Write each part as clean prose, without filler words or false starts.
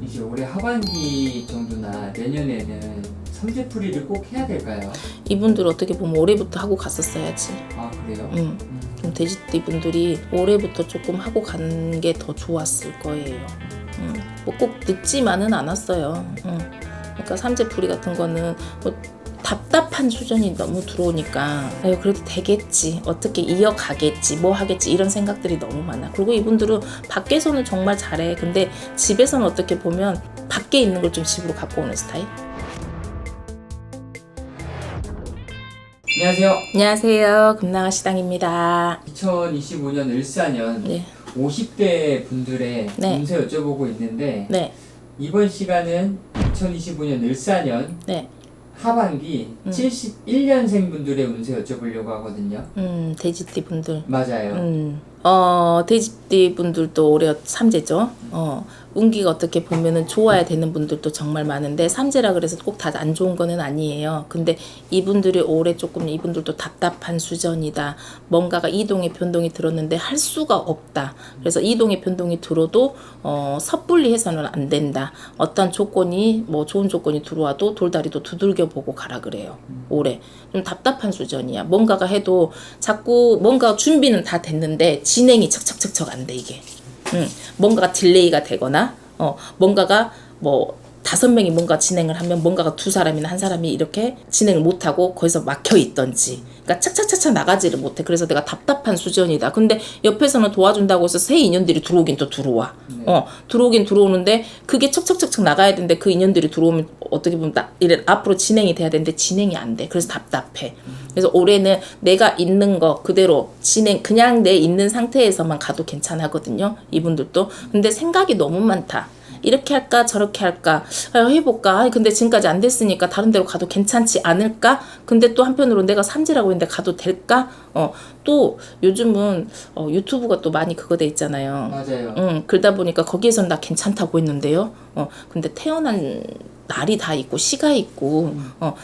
이제 올해 하반기 정도나 내년에는 삼재풀이를 꼭 해야 될까요? 이분들 어떻게 보면 올해부터 하고 갔었어야지. 아 그래요? 좀 돼지띠 분들이 올해부터 조금 하고 간 게 더 좋았을 거예요. 뭐 꼭 늦지만은 않았어요. 그러니까 삼재풀이 같은 거는 뭐 답답한 수준이 너무 들어오니까 아유 그래도 되겠지, 어떻게 이어가겠지, 뭐 하겠지, 이런 생각들이 너무 많아. 그리고 이분들은 밖에서는 정말 잘해. 근데 집에서는 어떻게 보면 밖에 있는 걸 좀 집으로 갖고 오는 스타일. 안녕하세요. 안녕하세요, 금나가 시당입니다. 2025년 을사년 네. 50대 분들의 네. 운세 여쭤보고 있는데 네. 이번 시간은 2025년 을사년 네. 하반기 71년생 분들의 운세 여쭤보려고 하거든요. 돼지띠 분들. 맞아요. 돼지띠 분들도 올해 삼재죠. 운기가 어떻게 보면은 좋아야 되는 분들도 정말 많은데 삼재라 그래서 꼭 다 안 좋은 거는 아니에요. 근데 이분들이 올해 조금 이분들도 답답한 수전이다. 뭔가가 이동의 변동이 들었는데 할 수가 없다. 그래서 이동의 변동이 들어도 섣불리 해서는 안 된다. 어떤 조건이 뭐 좋은 조건이 들어와도 돌다리도 두들겨 보고 가라 그래요. 올해 좀 답답한 수전이야. 뭔가가 해도 자꾸 뭔가 준비는 다 됐는데 진행이 척척척척 안 돼 이게. 뭔가가 딜레이가 되거나 뭔가가 뭐 5명이 뭔가 진행을 하면 뭔가가 2사람이나 1사람이 이렇게 진행을 못하고 거기서 막혀 있던지, 그러니까 착착착착 나가지를 못해. 그래서 내가 답답한 수준이다. 근데 옆에서는 도와준다고 해서 새 인연들이 들어오긴 또 들어와. 들어오긴 들어오는데 그게 척척척척 나가야 되는데 그 인연들이 들어오면 어떻게 보면 이래 앞으로 진행이 돼야 되는데 진행이 안 돼. 그래서 답답해. 그래서 올해는 내가 있는 거 그대로 진행, 그냥 내 있는 상태에서만 가도 괜찮거든요. 이분들도. 근데 생각이 너무 많다. 이렇게 할까 저렇게 할까 해볼까. 근데 지금까지 안 됐으니까 다른 데로 가도 괜찮지 않을까. 근데 또 한편으로 내가 삼재라고 했는데 가도 될까. 또 요즘은 유튜브가 또 많이 그거 돼 있잖아요. 맞아요. 그러다 보니까 거기에선 나 괜찮다고 했는데요. 근데 태어난 날이 다 있고 시가 있고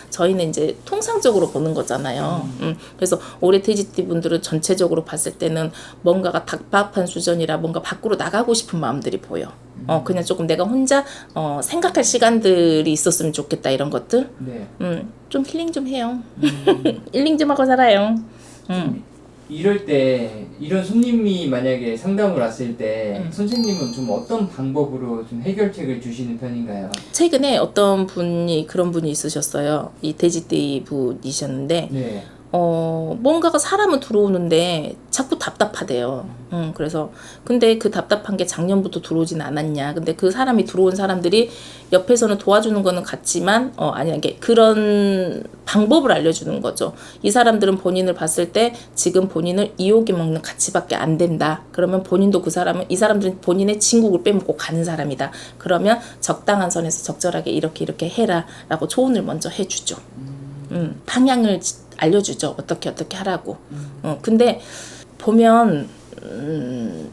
저희는 이제 통상적으로 보는 거잖아요. 그래서 올해 돼지띠 분들은 전체적으로 봤을 때는 뭔가가 답답한 수준이라 뭔가 밖으로 나가고 싶은 마음들이 보여. 그냥 조금 내가 혼자 생각할 시간들이 있었으면 좋겠다, 이런 것들. 네. 좀 힐링 좀 해요. 힐링 좀 하고 살아요. 이럴 때 이런 손님이 만약에 상담을 왔을 때 선생님은 좀 어떤 방법으로 좀 해결책을 주시는 편인가요? 최근에 어떤 분이 그런 분이 있으셨어요. 이 돼지띠 분이셨는데 네. 뭔가가 사람은 들어오는데 자꾸 답답하대요. 그래서 근데 그 답답한 게 작년부터 들어오진 않았냐. 근데 그 사람이 들어온 사람들이 옆에서는 도와주는 거는 같지만 아니 이게 그런 방법을 알려주는 거죠. 이 사람들은 본인을 봤을 때 지금 본인을 이용해 먹는 가치밖에 안 된다. 그러면 본인도 이 사람들은 본인의 진국을 빼먹고 가는 사람이다. 그러면 적당한 선에서 적절하게 이렇게 해라라고 조언을 먼저 해주죠. 방향을 알려주죠. 어떻게 하라고. 근데 보면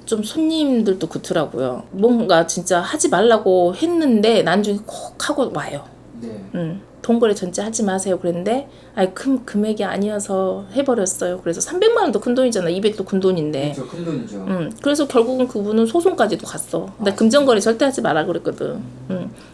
좀 손님들도 그렇더라고요. 뭔가 진짜 하지 말라고 했는데 나중에 꼭 하고 와요. 네. 돈거래 전체 하지 마세요 그랬는데 큰 금액이 아니어서 해버렸어요. 그래서 300만 원도 큰 돈이잖아. 200도 큰 돈인데. 그렇죠. 큰 돈이죠. 그래서 결국은 그분은 소송까지도 갔어. 근데 금전거래 절대 하지 마라 그랬거든.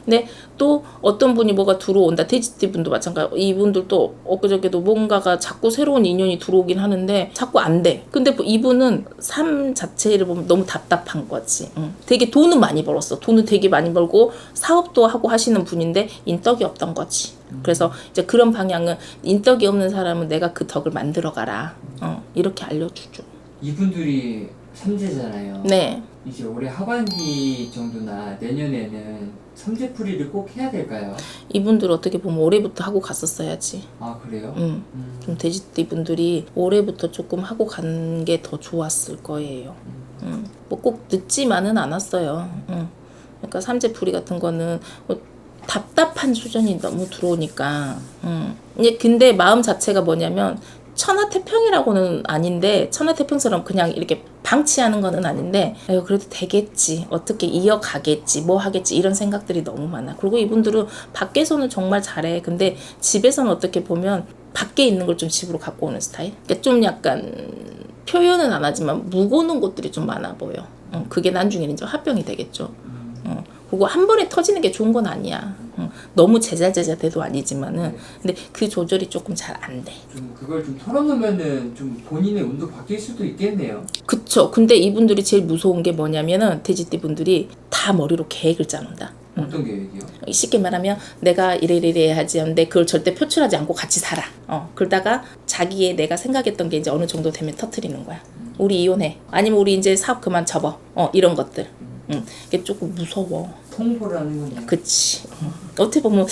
근데 또 어떤 분이 뭐가 들어온다. 돼지띠 분도 마찬가지. 이분들도 엊그저께도 뭔가가 자꾸 새로운 인연이 들어오긴 하는데 자꾸 안 돼. 근데 이분은 삶 자체를 보면 너무 답답한 거지. 되게 돈은 많이 벌었어. 돈은 되게 많이 벌고 사업도 하고 하시는 분인데 인덕이 없던 거지. 그래서 이제 그런 방향은 인덕이 없는 사람은 내가 그 덕을 만들어 가라. 이렇게 알려주죠. 이분들이 삼재잖아요. 네. 이제 올해 하반기 정도나 내년에는 삼재풀이를 꼭 해야 될까요? 이분들 어떻게 보면 올해부터 하고 갔었어야지. 아 그래요? 좀 돼지띠 분들이 올해부터 조금 하고 간 게 더 좋았을 거예요. 뭐 꼭 늦지만은 않았어요. 그러니까 삼재풀이 같은 거는 뭐 답답한 수준이 너무 들어오니까. 근데 마음 자체가 뭐냐면 천하태평이라고는 아닌데, 천하태평처럼 그냥 이렇게 방치하는 거는 아닌데 아유 그래도 되겠지, 어떻게 이어가겠지, 뭐 하겠지, 이런 생각들이 너무 많아. 그리고 이분들은 밖에서는 정말 잘해. 근데 집에서는 어떻게 보면 밖에 있는 걸 좀 집으로 갖고 오는 스타일. 그러니까 좀 약간 표현은 안 하지만 묵어놓은 것들이 좀 많아 보여. 그게 나중에는 좀 합병이 되겠죠. 그리고 한 번에 터지는 게 좋은 건 아니야. 너무 제잘제잘돼도 아니지만은 근데 그 조절이 조금 잘 안 돼. 좀 그걸 좀 털어놓으면은 좀 본인의 운도 바뀔 수도 있겠네요. 그쵸. 근데 이분들이 제일 무서운 게 뭐냐면은 돼지띠 분들이 다 머리로 계획을 짜놓는다. 어떤 계획이요? 쉽게 말하면 내가 이래 해야지 하는데 그걸 절대 표출하지 않고 같이 살아. 그러다가 자기의 내가 생각했던 게 이제 어느 정도 되면 터트리는 거야. 우리 이혼해. 아니면 우리 이제 사업 그만 접어. 이런 것들. 이게 조금 무서워. 통보를 하는 거냐? 그치. 어떻게 보면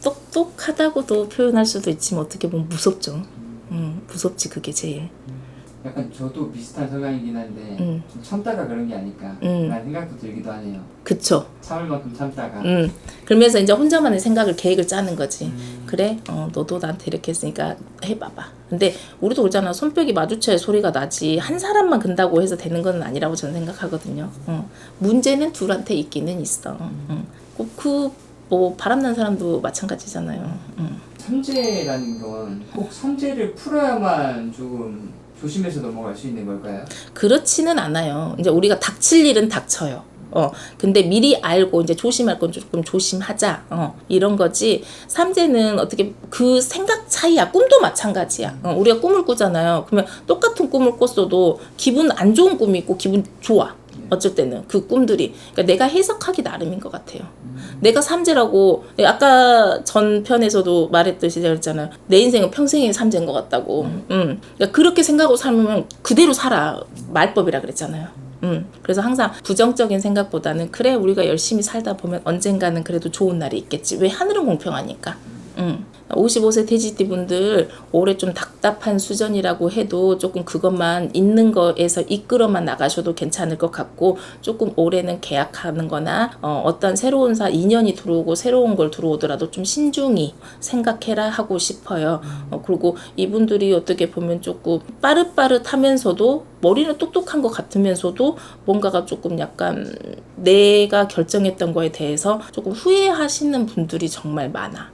똑똑하다고도 표현할 수도 있지만 어떻게 보면 무섭죠. 무섭지 그게 제일. 약간 저도 비슷한 성향이긴 한데 좀 참다가 그런 게 아닐까 라는 생각도 들기도 하네요. 그쵸. 참을 만큼 참다가. 그러면서 이제 혼자만의 생각을 계획을 짜는 거지. 그래, 너도 나한테 이렇게 했으니까 해봐봐. 근데 우리도 그러잖아. 손뼉이 마주쳐야 소리가 나지. 한 사람만 근다고 해서 되는 건 아니라고 저는 생각하거든요. 문제는 둘한테 있기는 있어. 뭐 바람난 사람도 마찬가지잖아요. 삼재라는 건 꼭 삼재를 풀어야만 조금 조심해서 넘어갈 수 있는 걸까요? 그렇지는 않아요. 이제 우리가 닥칠 일은 닥쳐요. 근데 미리 알고 이제 조심할 건 조금 조심하자. 이런 거지. 삼재는 어떻게 그 생각 차이야. 꿈도 마찬가지야. 우리가 꿈을 꾸잖아요. 그러면 똑같은 꿈을 꿨어도 기분 안 좋은 꿈이 있고 기분 좋아. 어쩔 때는 그 꿈들이 그러니까 내가 해석하기 나름인 것 같아요. 내가 삼재라고 아까 전 편에서도 말했듯이 제가 그랬잖아요. 내 인생은 평생의 삼재인 것 같다고. 그러니까 그렇게 생각하고 살면 그대로 살아. 말법이라 그랬잖아요. 그래서 항상 부정적인 생각보다는 그래 우리가 열심히 살다 보면 언젠가는 그래도 좋은 날이 있겠지. 왜 하늘은 공평하니까. 55세 돼지띠 분들 올해 좀 답답한 수전이라고 해도 조금 그것만 있는 거에서 이끌어만 나가셔도 괜찮을 것 같고 조금 올해는 계약하는 거나 어떤 새로운 인연이 들어오고 새로운 걸 들어오더라도 좀 신중히 생각해라 하고 싶어요. 그리고 이분들이 어떻게 보면 조금 빠릇빠릇하면서도 머리는 똑똑한 것 같으면서도 뭔가가 조금 약간 내가 결정했던 거에 대해서 조금 후회하시는 분들이 정말 많아.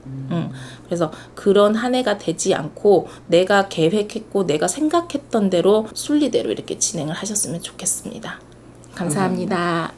그래서 그런 한 해가 되지 않고 내가 계획했고 내가 생각했던 대로 순리대로 이렇게 진행을 하셨으면 좋겠습니다. 감사합니다.